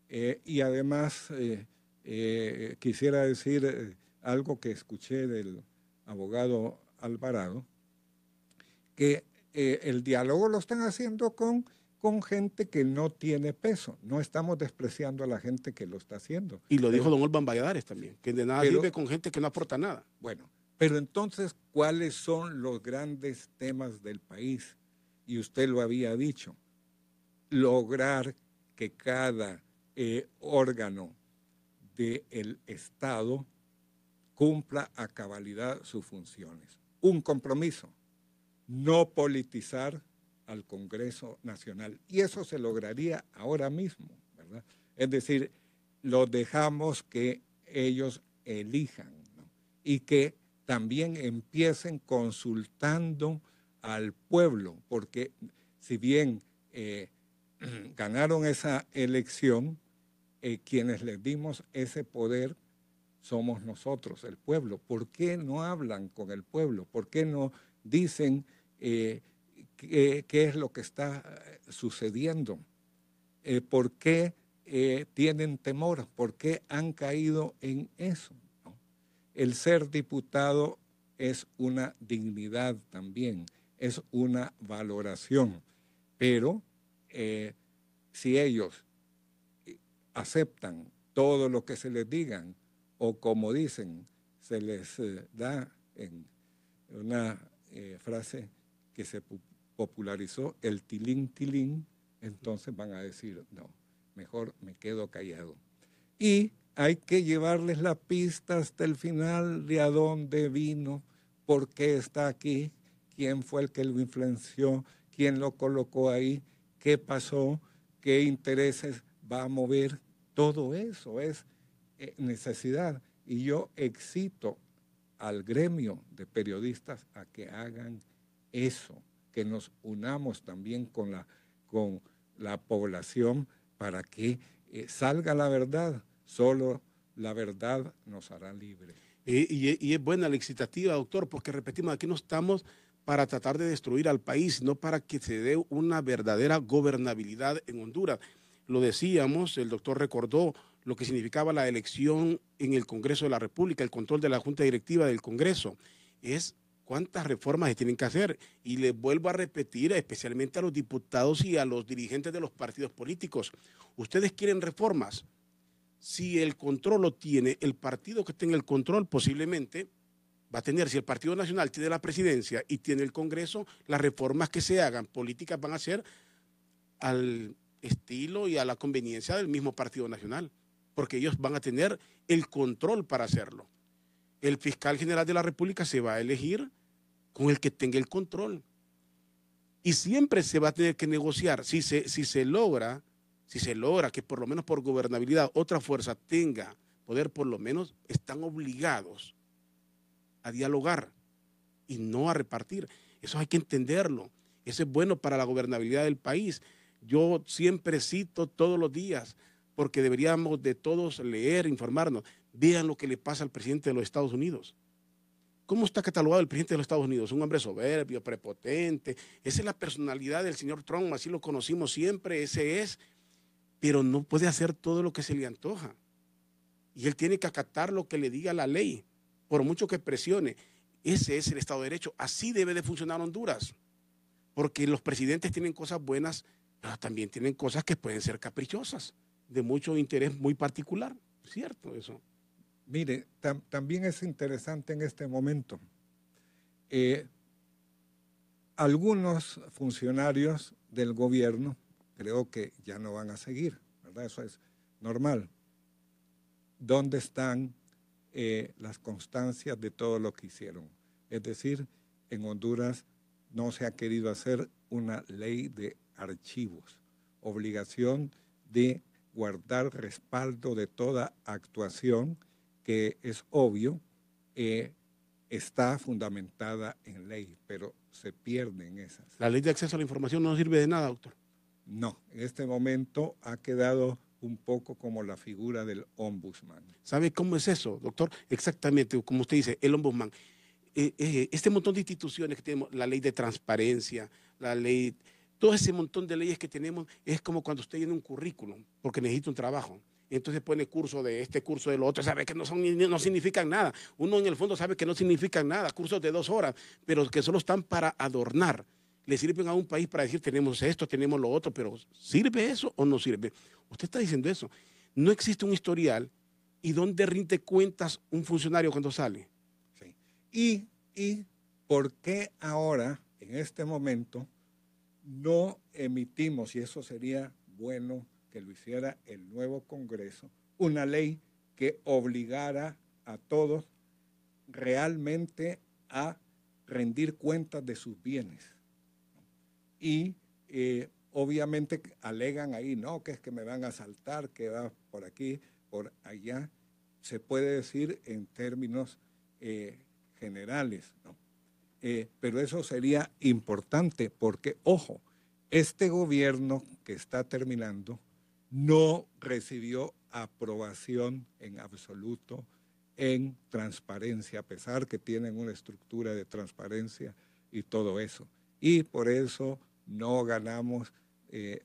y además quisiera decir algo que escuché del abogado Alvarado, que el diálogo lo están haciendo con gente que no tiene peso. No estamos despreciando a la gente que lo está haciendo. Y lo dijo don Olvan Valladares también, que de nada sirve con gente que no aporta nada. Bueno, pero entonces, ¿cuáles son los grandes temas del país? Y usted lo había dicho, lograr que cada órgano del Estado cumpla a cabalidad sus funciones. Un compromiso, no politizar al Congreso Nacional. Y eso se lograría ahora mismo, ¿verdad? Es decir, los dejamos que ellos elijan, ¿no? Y que también empiecen consultando al pueblo, porque si bien ganaron esa elección, quienes les dimos ese poder somos nosotros, el pueblo. ¿Por qué no hablan con el pueblo? ¿Por qué no dicen qué es lo que está sucediendo? ¿Por qué tienen temor? ¿Por qué han caído en eso? ¿No? El ser diputado es una dignidad también, es una valoración, pero si ellos aceptan todo lo que se les digan, o como dicen, se les da en una frase que se popularizó, el tilín, tilín, entonces van a decir, no, mejor me quedo callado. Y hay que llevarles la pista hasta el final de a dónde vino, por qué está aquí, quién fue el que lo influenció, quién lo colocó ahí, qué pasó, qué intereses va a mover. Todo eso es necesidad. Y yo excito al gremio de periodistas a que hagan eso, que nos unamos también con la población para que salga la verdad. Solo la verdad nos hará libres. Y es buena la excitativa, doctor, porque repetimos, aquí no estamos para tratar de destruir al país, sino para que se dé una verdadera gobernabilidad en Honduras. Lo decíamos, el doctor recordó lo que significaba la elección en el Congreso de la República, el control de la Junta Directiva del Congreso. Es cuántas reformas se tienen que hacer. Y les vuelvo a repetir, especialmente a los diputados y a los dirigentes de los partidos políticos. Ustedes quieren reformas. Si el control lo tiene, el partido que tenga el control posiblemente va a tener, si el Partido Nacional tiene la presidencia y tiene el Congreso, las reformas que se hagan políticas van a ser al estilo y a la conveniencia del mismo Partido Nacional, porque ellos van a tener el control para hacerlo. El fiscal general de la República se va a elegir con el que tenga el control. Y siempre se va a tener que negociar. Si se logra que por lo menos por gobernabilidad otra fuerza tenga poder, por lo menos están obligados a dialogar y no a repartir. Eso hay que entenderlo. Eso es bueno para la gobernabilidad del país. Yo siempre cito todos los días, porque deberíamos de todos leer, informarnos. Vean lo que le pasa al presidente de los Estados Unidos. ¿Cómo está catalogado el presidente de los Estados Unidos? Un hombre soberbio, prepotente. Esa es la personalidad del señor Trump, así lo conocimos siempre, ese es. Pero no puede hacer todo lo que se le antoja. Y él tiene que acatar lo que le diga la ley, por mucho que presione. Ese es el Estado de Derecho. Así debe de funcionar Honduras. Porque los presidentes tienen cosas buenas, pero también tienen cosas que pueden ser caprichosas, de mucho interés muy particular. ¿Cierto eso? Mire, también es interesante en este momento. Algunos funcionarios del gobierno creo que ya no van a seguir, ¿verdad? Eso es normal. ¿Dónde están las constancias de todo lo que hicieron? Es decir, en Honduras no se ha querido hacer una ley de archivos, obligación de guardar respaldo de toda actuación, que es obvio, está fundamentada en ley, pero se pierden esas. La ley de acceso a la información no sirve de nada, doctor. No, en este momento ha quedado un poco como la figura del ombudsman. ¿Sabe cómo es eso, doctor? Exactamente, como usted dice, el ombudsman. Este montón de instituciones que tenemos, la ley de transparencia, la ley, todo ese montón de leyes que tenemos, es como cuando usted tiene un currículum, porque necesita un trabajo. Entonces pone curso de este, curso de lo otro, sabe que no significan nada. Uno en el fondo sabe que no significan nada, cursos de 2 horas, pero que solo están para adornar. Le sirven a un país para decir, tenemos esto, tenemos lo otro, pero ¿sirve eso o no sirve? Usted está diciendo eso. No existe un historial y ¿dónde rinde cuentas un funcionario cuando sale? Sí. ¿Y por qué ahora, en este momento, no emitimos, y eso sería bueno que lo hiciera el nuevo Congreso, una ley que obligara a todos realmente a rendir cuentas de sus bienes? Y obviamente alegan ahí, no, que es que me van a asaltar, que va por aquí, por allá. Se puede decir en términos generales, ¿no? Pero eso sería importante porque, ojo, este gobierno que está terminando no recibió aprobación en absoluto en transparencia, a pesar que tienen una estructura de transparencia y todo eso. Y por eso no ganamos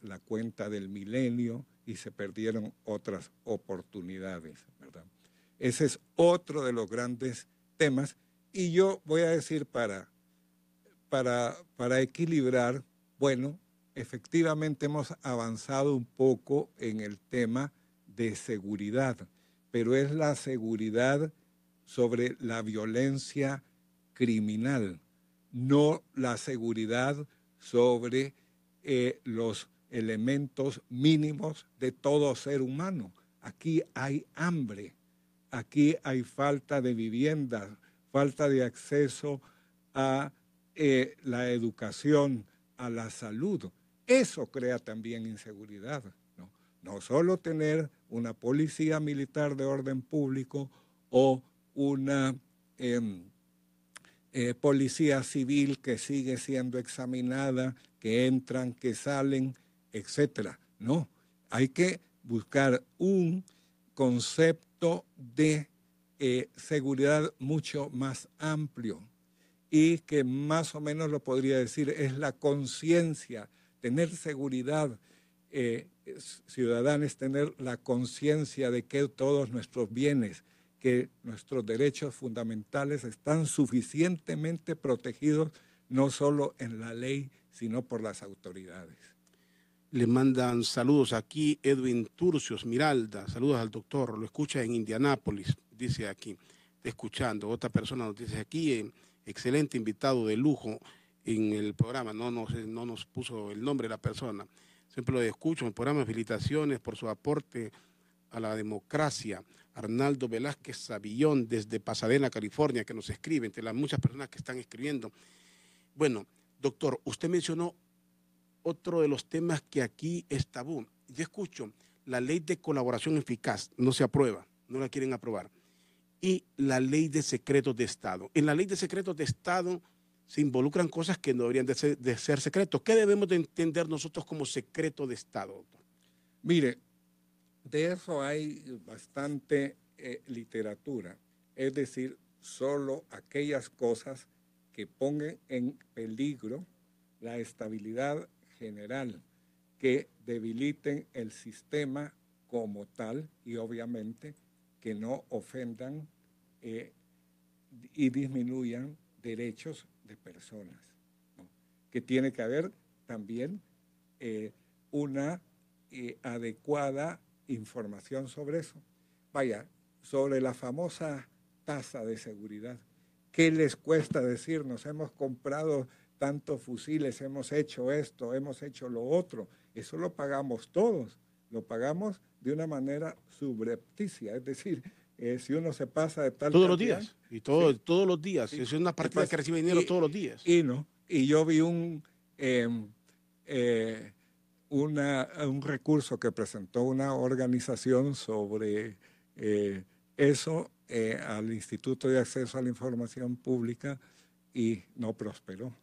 la cuenta del milenio y se perdieron otras oportunidades, ¿verdad? Ese es otro de los grandes temas. Y yo voy a decir para equilibrar, bueno, efectivamente hemos avanzado un poco en el tema de seguridad, pero es la seguridad sobre la violencia criminal, no la seguridad sobre los elementos mínimos de todo ser humano. Aquí hay hambre, aquí hay falta de vivienda, falta de acceso a la educación, a la salud. Eso crea también inseguridad, ¿no? No solo tener una policía militar de orden público o una policía civil que sigue siendo examinada, que entran, que salen, etcétera. No, hay que buscar un concepto de seguridad mucho más amplio y que más o menos lo podría decir es la conciencia, tener seguridad ciudadana es tener la conciencia de que todos nuestros bienes, que nuestros derechos fundamentales están suficientemente protegidos no solo en la ley, sino por las autoridades. Le mandan saludos aquí Edwin Turcios Miralda, saludos al doctor, lo escucha en Indianápolis, dice aquí, está escuchando. Otra persona nos dice aquí, excelente invitado de lujo en el programa, no nos puso el nombre de la persona, siempre lo escucho en el programa, felicitaciones por su aporte a la democracia. Arnaldo Velázquez Savillón desde Pasadena, California, que nos escribe, entre las muchas personas que están escribiendo. Bueno, doctor, usted mencionó otro de los temas que aquí es tabú. Yo escucho, la ley de colaboración eficaz no se aprueba, no la quieren aprobar. Y la ley de secretos de Estado. En la ley de secretos de Estado se involucran cosas que no deberían de ser secretos. ¿Qué debemos de entender nosotros como secreto de Estado, doctor? Mire, de eso hay bastante literatura. Es decir, solo aquellas cosas que pongan en peligro la estabilidad general, que debiliten el sistema como tal y obviamente que no ofendan y disminuyan derechos de personas, ¿no? Que tiene que haber también una adecuada información sobre eso. Vaya, sobre la famosa tasa de seguridad, ¿qué les cuesta decirnos? Hemos comprado tantos fusiles, hemos hecho esto, hemos hecho lo otro. Eso lo pagamos todos, lo pagamos de una manera subrepticia, es decir, si uno se pasa de tal todos cantidad, los días, y todo, sí, todos los días, sí, es una partida que recibe dinero todos los días. Y yo vi un recurso que presentó una organización sobre eso al Instituto de Acceso a la Información Pública y no prosperó,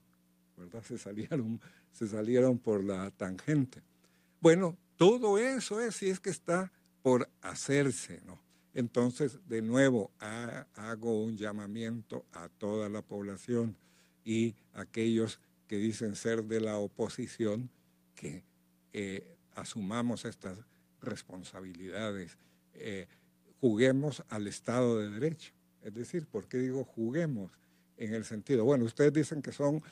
¿verdad? Se salieron por la tangente. Bueno, todo eso si es que está por hacerse, ¿no? Entonces, de nuevo, hago un llamamiento a toda la población y aquellos que dicen ser de la oposición, que asumamos estas responsabilidades, juguemos al Estado de Derecho. Es decir, ¿por qué digo juguemos? En el sentido, bueno, ustedes dicen que son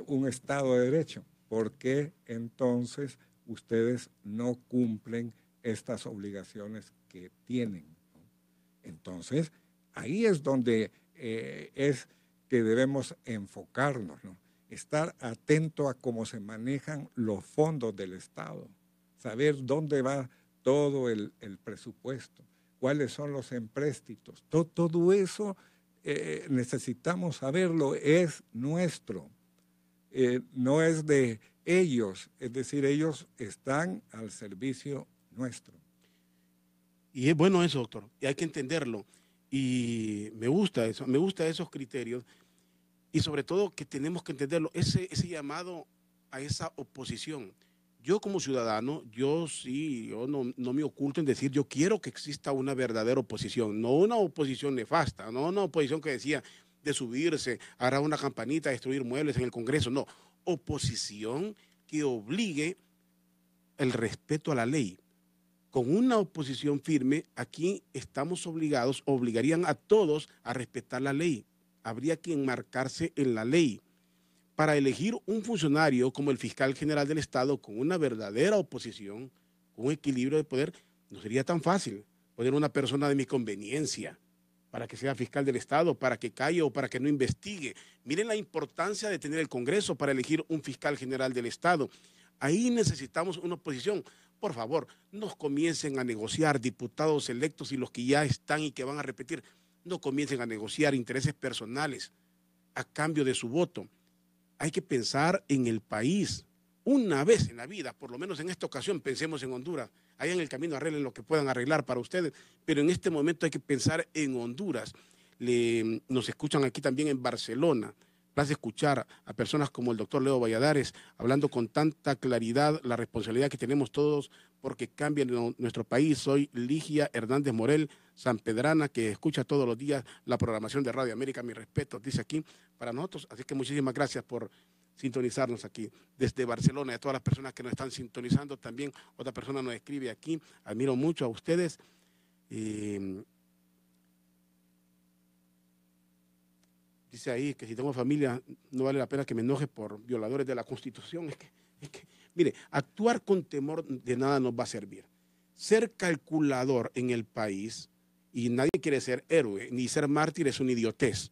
un Estado de Derecho, ¿por qué entonces ustedes no cumplen estas obligaciones que tienen? Entonces, ahí es donde es que debemos enfocarnos, ¿no? Estar atento a cómo se manejan los fondos del Estado, saber dónde va todo el presupuesto, cuáles son los empréstitos. Todo eso necesitamos saberlo, es nuestro, no es de ellos, es decir, ellos están al servicio nuestro. Y es bueno eso, doctor, y hay que entenderlo. Y me gusta eso, me gustan esos criterios. Y sobre todo que tenemos que entenderlo, ese llamado a esa oposición. Yo como ciudadano, yo no me oculto en decir, yo quiero que exista una verdadera oposición, no una oposición nefasta, no una oposición que decía de subirse, agarrar una campanita, destruir muebles en el Congreso, no. Oposición que obligue el respeto a la ley. Con una oposición firme, aquí estamos obligarían a todos a respetar la ley. Habría que enmarcarse en la ley. Para elegir un funcionario como el fiscal general del Estado con una verdadera oposición, con un equilibrio de poder, no sería tan fácil poner una persona de mi conveniencia para que sea fiscal del Estado, para que calle o para que no investigue. Miren la importancia de tener el Congreso para elegir un fiscal general del Estado. Ahí necesitamos una oposición. Por favor, no comiencen a negociar diputados electos y los que ya están y que van a repetir. No comiencen a negociar intereses personales a cambio de su voto. Hay que pensar en el país. Una vez en la vida, por lo menos en esta ocasión, pensemos en Honduras. Allá en el camino arreglen lo que puedan arreglar para ustedes, pero en este momento hay que pensar en Honduras. Nos escuchan aquí también en Barcelona. Vas a escuchar a personas como el doctor Leo Valladares hablando con tanta claridad la responsabilidad que tenemos todos porque cambia nuestro país. Soy Ligia Hernández Morel, sanpedrana, que escucha todos los días la programación de Radio América. Mi respeto, dice aquí, para nosotros. Así que muchísimas gracias por sintonizarnos aquí desde Barcelona y a todas las personas que nos están sintonizando. También otra persona nos escribe aquí. Admiro mucho a ustedes. Dice ahí que si tengo familia no vale la pena que me enoje por violadores de la Constitución. Mire, actuar con temor de nada nos va a servir. Ser calculador en el país, y nadie quiere ser héroe, ni ser mártir es una idiotez.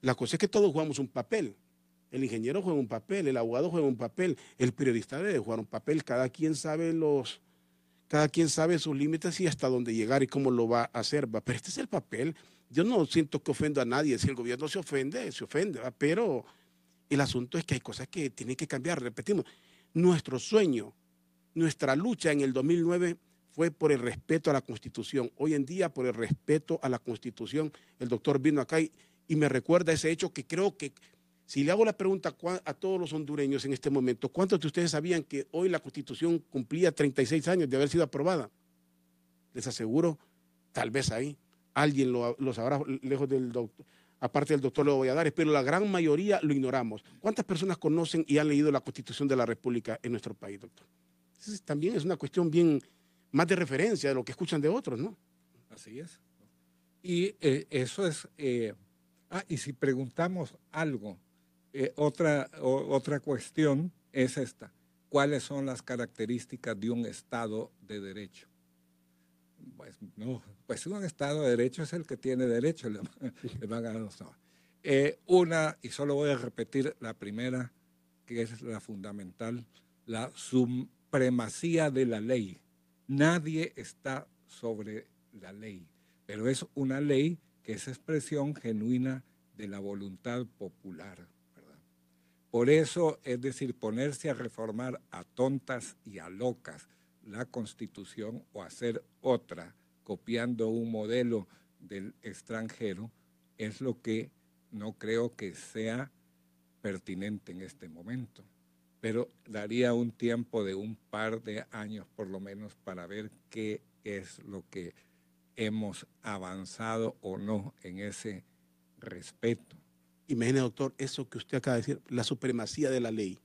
La cosa es que todos jugamos un papel. El ingeniero juega un papel, el abogado juega un papel, el periodista debe jugar un papel. Cada quien sabe sus límites y hasta dónde llegar y cómo lo va a hacer. Pero este es el papel. Yo no siento que ofendo a nadie. Si el gobierno se ofende, ¿va? Pero el asunto es que hay cosas que tienen que cambiar. Repetimos, nuestro sueño, nuestra lucha en el 2009 fue por el respeto a la Constitución. Hoy en día, por el respeto a la Constitución, el doctor vino acá y me recuerda ese hecho que creo que, si le hago la pregunta a todos los hondureños en este momento, ¿cuántos de ustedes sabían que hoy la Constitución cumplía 36 años de haber sido aprobada? Les aseguro, tal vez ahí. Alguien lo sabrá lejos del doctor, aparte del doctor Leo Valladares, pero la gran mayoría lo ignoramos. ¿Cuántas personas conocen y han leído la Constitución de la República en nuestro país, doctor? Entonces, también es una cuestión bien más de referencia de lo que escuchan de otros, ¿no? Así es. Y eso es... y si preguntamos algo, otra cuestión es esta. ¿Cuáles son las características de un Estado de Derecho? Pues no, pues un Estado de Derecho es el que tiene derecho, le van a dar los no. Y solo voy a repetir la primera, que es la fundamental, la supremacía de la ley. Nadie está sobre la ley, pero es una ley que es expresión genuina de la voluntad popular, ¿verdad? Por eso, es decir, ponerse a reformar a tontas y a locas la Constitución o hacer otra, copiando un modelo del extranjero es lo que no creo que sea pertinente en este momento. Pero daría un tiempo de un par de años por lo menos para ver qué es lo que hemos avanzado o no en ese respeto. Imagine, doctor, eso que usted acaba de decir, la supremacía de la ley.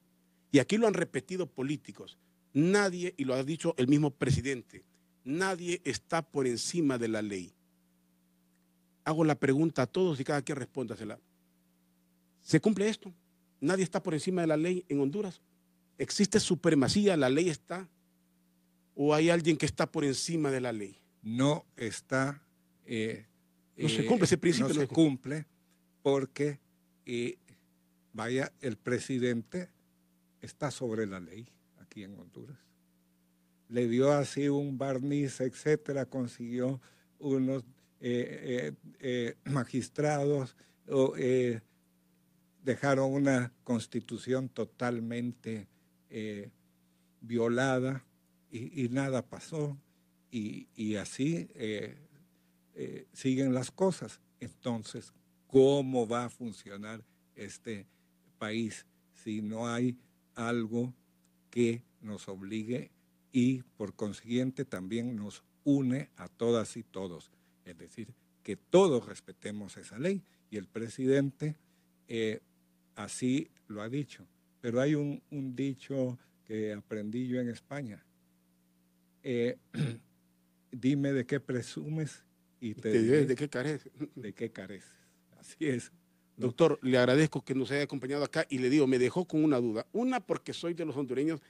Y aquí lo han repetido políticos. Nadie, y lo ha dicho el mismo presidente, nadie está por encima de la ley. Hago la pregunta a todos y cada quien respóndasela. ¿Se cumple esto? ¿Nadie está por encima de la ley en Honduras? ¿Existe supremacía? ¿La ley está? ¿O hay alguien que está por encima de la ley? No está... no se cumple ese principio. No se cumple porque, vaya, el presidente está sobre la ley aquí en Honduras. Le dio así un barniz, etcétera, consiguió unos magistrados, dejaron una constitución totalmente violada y nada pasó y así siguen las cosas. Entonces, ¿cómo va a funcionar este país si no hay algo que nos obligue y por consiguiente también nos une a todas y todos? Es decir, que todos respetemos esa ley y el presidente así lo ha dicho. Pero hay un dicho que aprendí yo en España. Dime de qué presumes y te diré de qué careces. De qué careces. Así es. Doctor, le agradezco que nos haya acompañado acá y le digo, me dejó con una duda. Una, porque soy de los hondureños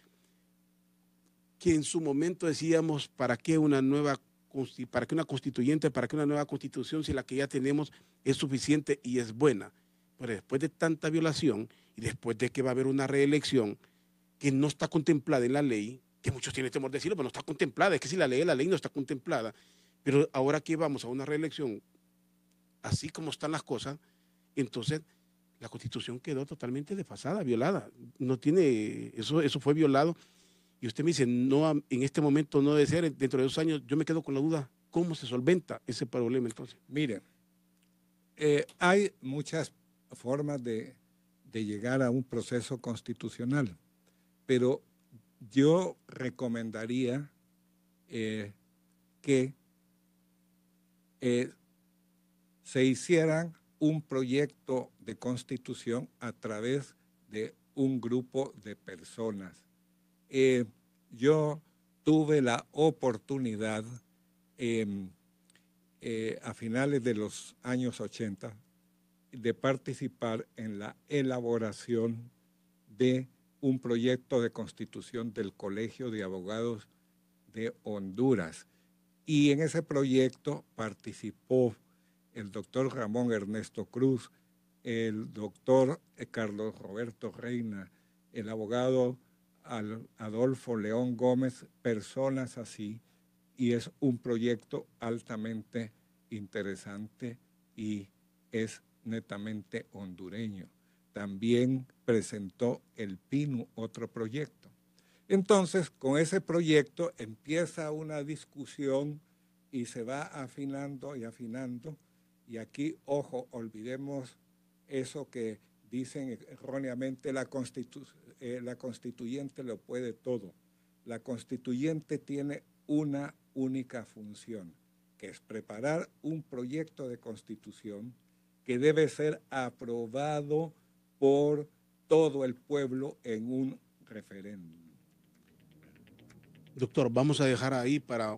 que en su momento decíamos, ¿para qué una nueva constituyente, para qué una nueva constitución si la que ya tenemos es suficiente y es buena? Pero después de tanta violación y después de que va a haber una reelección que no está contemplada en la ley, que muchos tienen temor de decirlo, pero no está contemplada, es que si la ley no está contemplada, pero ahora que vamos a una reelección, así como están las cosas, entonces la Constitución quedó totalmente desfasada, violada, no tiene, eso fue violado, y usted me dice, no, en este momento no debe ser, dentro de 2 años, yo me quedo con la duda, ¿cómo se solventa ese problema entonces? Miren, hay muchas formas de llegar a un proceso constitucional, pero yo recomendaría que se hicieran un proyecto de constitución a través de un grupo de personas. Yo tuve la oportunidad a finales de los años 80 de participar en la elaboración de un proyecto de constitución del Colegio de Abogados de Honduras. Y en ese proyecto participó el doctor Ramón Ernesto Cruz, el doctor Carlos Roberto Reina, el abogado Adolfo León Gómez, personas así, y es un proyecto altamente interesante y es netamente hondureño. También presentó el PINU, otro proyecto. Entonces, con ese proyecto empieza una discusión y se va afinando y afinando. Y aquí, ojo, olvidemos eso que dicen erróneamente, la constituyente lo puede todo. La constituyente tiene una única función, que es preparar un proyecto de constitución que debe ser aprobado por todo el pueblo en un referéndum. Doctor, vamos a dejar ahí para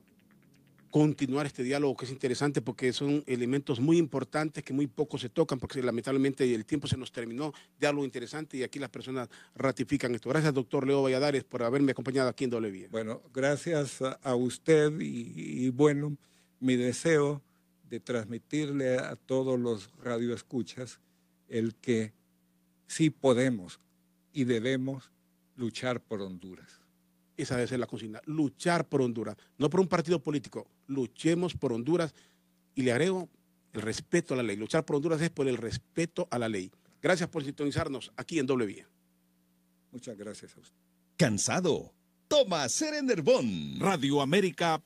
continuar este diálogo que es interesante porque son elementos muy importantes que muy poco se tocan porque lamentablemente el tiempo se nos terminó de algo interesante y aquí las personas ratifican esto. Gracias, doctor Leo Valladares, por haberme acompañado aquí en Doble Vía. Bueno, gracias a usted y bueno, mi deseo de transmitirle a todos los radioescuchas el que sí podemos y debemos luchar por Honduras. Esa debe ser la consigna, luchar por Honduras, no por un partido político, luchemos por Honduras y le agrego el respeto a la ley. Luchar por Honduras es por el respeto a la ley. Gracias por sintonizarnos aquí en Doble Vía. Muchas gracias a usted. ¿Cansado? Toma Serenerbón. Radio América